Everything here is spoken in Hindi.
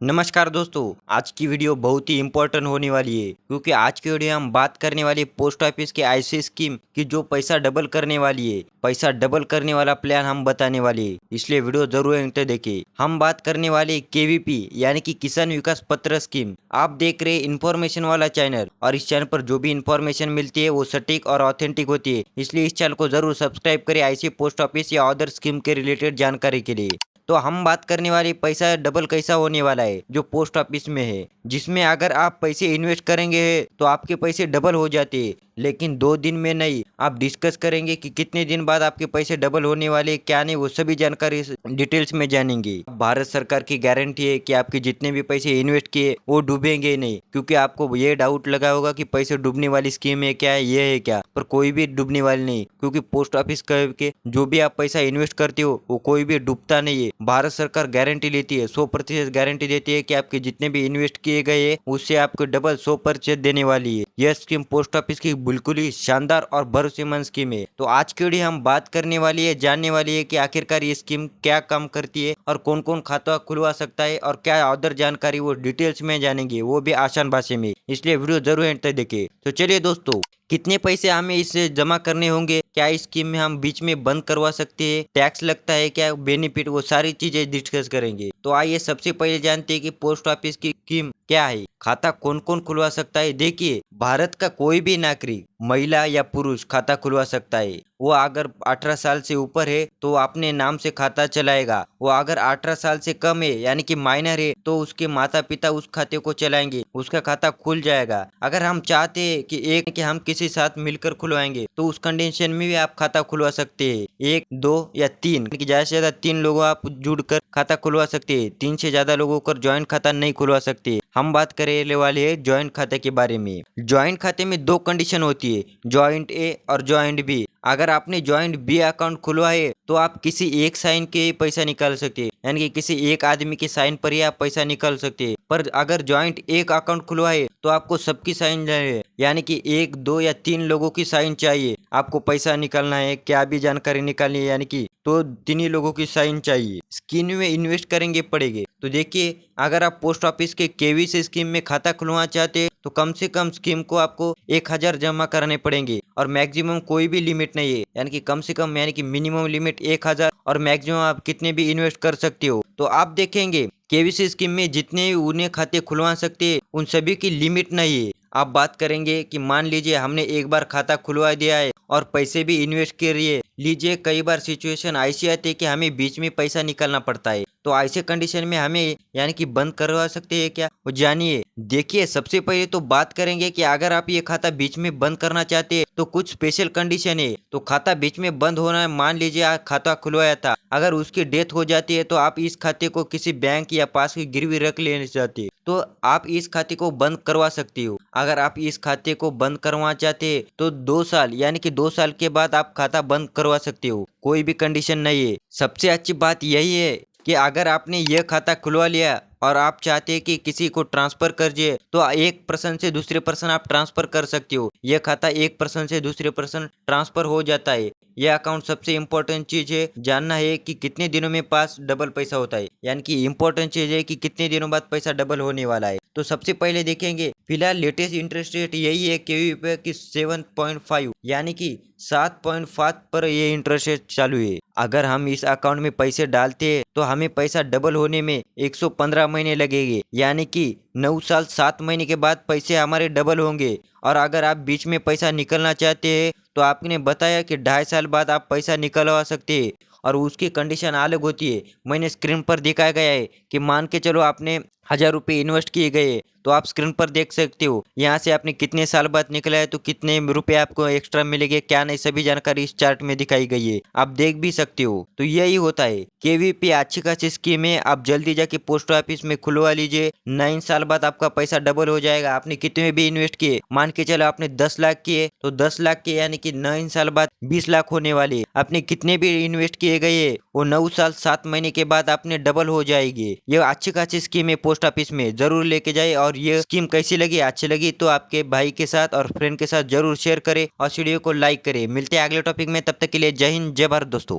नमस्कार दोस्तों, आज की वीडियो बहुत ही इम्पोर्टेंट होने वाली है क्योंकि आज की वीडियो हम बात करने वाली है पोस्ट ऑफिस के ऐसी स्कीम की जो पैसा डबल करने वाली है। पैसा डबल करने वाला प्लान हम बताने वाले हैं, इसलिए वीडियो जरूर अंत तक देखें। हम बात करने वाले केवीपी यानी कि किसान विकास पत्र स्कीम। आप देख रहे इन्फॉर्मेशन वाला चैनल और इस चैनल पर जो भी इन्फॉर्मेशन मिलती है वो सटीक और ऑथेंटिक होती है, इसलिए इस चैनल को जरूर सब्सक्राइब करें ऐसी पोस्ट ऑफिस या अदर स्कीम के रिलेटेड जानकारी के लिए। तो हम बात करने वाली पैसा डबल कैसा होने वाला है जो पोस्ट ऑफिस में है, जिसमें अगर आप पैसे इन्वेस्ट करेंगे तो आपके पैसे डबल हो जाते हैं, लेकिन 2 दिन में नहीं। आप डिस्कस करेंगे कि कितने दिन बाद आपके पैसे डबल होने वाले क्या नहीं, वो सभी जानकारी डिटेल्स में जानेंगे। भारत सरकार की गारंटी है कि आपके जितने भी पैसे इन्वेस्ट किए वो डूबेंगे नहीं, क्योंकि आपको ये डाउट लगा होगा कि पैसे डूबने वाली स्कीम है क्या, ये है क्या, पर कोई भी डूबने वाली नहीं, क्योंकि पोस्ट ऑफिस के जो भी आप पैसा इन्वेस्ट करते हो वो कोई भी डूबता नहीं है। भारत सरकार गारंटी लेती है, 100% गारंटी देती है कि आपके जितने भी इन्वेस्ट किए गए हैं उससे आपको डबल 100% देने वाली है। यह स्कीम पोस्ट ऑफिस की बिल्कुल ही शानदार और भरोसेमंद स्कीम है। तो आज की वीडियो हम बात करने वाली है, जानने वाली है कि आखिरकार ये स्कीम क्या काम करती है और कौन कौन खाता खुलवा सकता है और क्या अदर जानकारी वो डिटेल्स में जानेंगे, वो भी आसान भाषा में, इसलिए वीडियो जरूर एंड तक देखें। तो चलिए दोस्तों, कितने पैसे हमें इससे जमा करने होंगे, क्या इस स्कीम में हम बीच में बंद करवा सकते हैं, टैक्स लगता है क्या, बेनिफिट, वो सारी चीजें डिस्कस करेंगे। तो आइए सबसे पहले जानते हैं कि पोस्ट ऑफिस की स्कीम क्या है, खाता कौन कौन खुलवा सकता है। देखिए, भारत का कोई भी नागरिक, महिला या पुरुष खाता खुलवा सकता है। वो अगर 18 साल से ऊपर है तो अपने नाम से खाता चलाएगा। वो अगर 18 साल से कम है यानी कि माइनर है तो उसके माता पिता उस खाते को चलाएंगे, उसका खाता खुल जाएगा। अगर हम चाहते हैं कि हम किसी साथ मिलकर खुलवाएंगे तो उस कंडीशन में भी आप खाता खुलवा सकते हैं। 1, 2 या 3, ज्यादा से ज्यादा 3 लोगों आप जुड़कर खाता खुलवा सकते हैं। 3 से ज्यादा लोगों को ज्वाइंट खाता नहीं खुलवा सकते। हम बात करने वाले हैं ज्वाइंट खाते के बारे में। ज्वाइंट खाते में 2 कंडीशन होती है, ज्वाइंट ए और ज्वाइंट बी। अगर आपने ज्वाइंट बी अकाउंट खुलवाए तो आप किसी एक साइन के पैसा निकाल सकते हैं, यानी कि किसी एक आदमी के साइन पर ही आप पैसा निकाल सकते हैं। पर अगर ज्वाइंट एक अकाउंट खुलवाए तो आपको सबकी साइन चाहिए, यानी कि 1, 2 या 3 लोगों की साइन चाहिए। आपको पैसा निकालना है, क्या भी जानकारी निकालनी है, यानी कि तो 3 ही लोगों की साइन चाहिए। स्कीम में इन्वेस्ट करेंगे पड़ेंगे। तो देखिए, अगर आप पोस्ट ऑफिस के केवीसी स्कीम में खाता खुलवाना चाहते हैं तो कम से कम स्कीम को आपको 1000 जमा कराने पड़ेंगे और मैक्सिमम कोई भी लिमिट नहीं है, यानी कि कम से कम यानी कि मिनिमम लिमिट 1000 और मैक्सिमम आप कितने भी इन्वेस्ट कर सकते हो। तो आप देखेंगे केवीसी स्कीम में जितने उन्हें खाते खुलवा सकते हैं उन सभी की लिमिट नहीं है। आप बात करेंगे कि मान लीजिए हमने एक बार खाता खुलवा दिया है और पैसे भी इन्वेस्ट कर लीजिए, कई बार सिचुएशन ऐसी आती है कि हमें बीच में पैसा निकालना पड़ता है, तो ऐसे कंडीशन में हमें यानी कि बंद करवा सकते हैं क्या, वो जानिए। देखिए, सबसे पहले तो बात करेंगे कि अगर आप ये खाता बीच में बंद करना चाहते हैं तो कुछ स्पेशल कंडीशन है। तो खाता बीच में बंद होना है, मान लीजिए आप खाता खुलवाया था, अगर उसकी डेथ हो जाती है तो आप इस खाते को किसी बैंक या पास की गिरवी रख लेना चाहते हैं तो आप इस खाते को बंद करवा सकते हो। अगर आप इस खाते को बंद करवा चाहते हैं तो 2 साल यानी कि 2 साल के बाद आप खाता बंद करवा सकते हो, कोई भी कंडीशन नहीं है। सबसे अच्छी बात यही है कि अगर आपने यह खाता खुलवा लिया और आप चाहते हैं कि किसी को ट्रांसफर कर दिए तो एक पर्सन से दूसरे पर्सन आप ट्रांसफर कर सकते हो। यह खाता एक पर्सन से दूसरे पर्सन ट्रांसफर हो जाता है। यह अकाउंट सबसे इम्पोर्टेंट चीज है, जानना है कि कितने दिनों में पास डबल पैसा होता है, यानी कि इम्पोर्टेंट चीज है कि कितने दिनों बाद पैसा डबल होने वाला है। तो सबसे पहले देखेंगे, फिलहाल लेटेस्ट इंटरेस्ट रेट यही है केवीपी की 7.5 यानी कि 7.5 पर ये इंटरेस्ट रेट चालू है। अगर हम इस अकाउंट में पैसे डालते हैं तो हमें पैसा डबल होने में 115 महीने लगेंगे, यानी कि 9 साल 7 महीने के बाद पैसे हमारे डबल होंगे। और अगर आप बीच में पैसा निकलना चाहते हैं तो आपने बताया कि 2.5 साल बाद आप पैसा निकलवा सकते हैं और उसकी कंडीशन अलग होती है। मैंने स्क्रीन पर दिखाया गया है कि मान के चलो आपने 1000 रुपये इन्वेस्ट किए गए तो आप स्क्रीन पर देख सकते हो यहाँ से आपने कितने साल बाद निकला है तो कितने रुपए आपको एक्स्ट्रा मिलेंगे, क्या नहीं, सभी जानकारी इस चार्ट में दिखाई गई है, आप देख भी सकते हो। तो यही होता है केवीपी, अच्छी खासी स्कीम है। आप जल्दी जाके पोस्ट ऑफिस में खुलवा लीजिए, 9 साल बाद आपका पैसा डबल हो जाएगा। आपने कितने भी इन्वेस्ट किए, मान के चलो आपने 10 लाख किए तो 10 लाख के यानी कि 9 साल बाद 20 लाख होने वाले। आपने कितने भी इन्वेस्ट किए गए वो 9 साल 7 महीने के बाद आपने डबल हो जाएगी। ये अच्छी खासी स्कीम है, पोस्ट ऑफिस में जरूर लेके जाए। और ये स्कीम कैसी लगी, अच्छी लगी तो आपके भाई के साथ और फ्रेंड के साथ जरूर शेयर करें और वीडियो को लाइक करें। मिलते हैं अगले टॉपिक में, तब तक के लिए जय हिंद, जय भारत दोस्तों।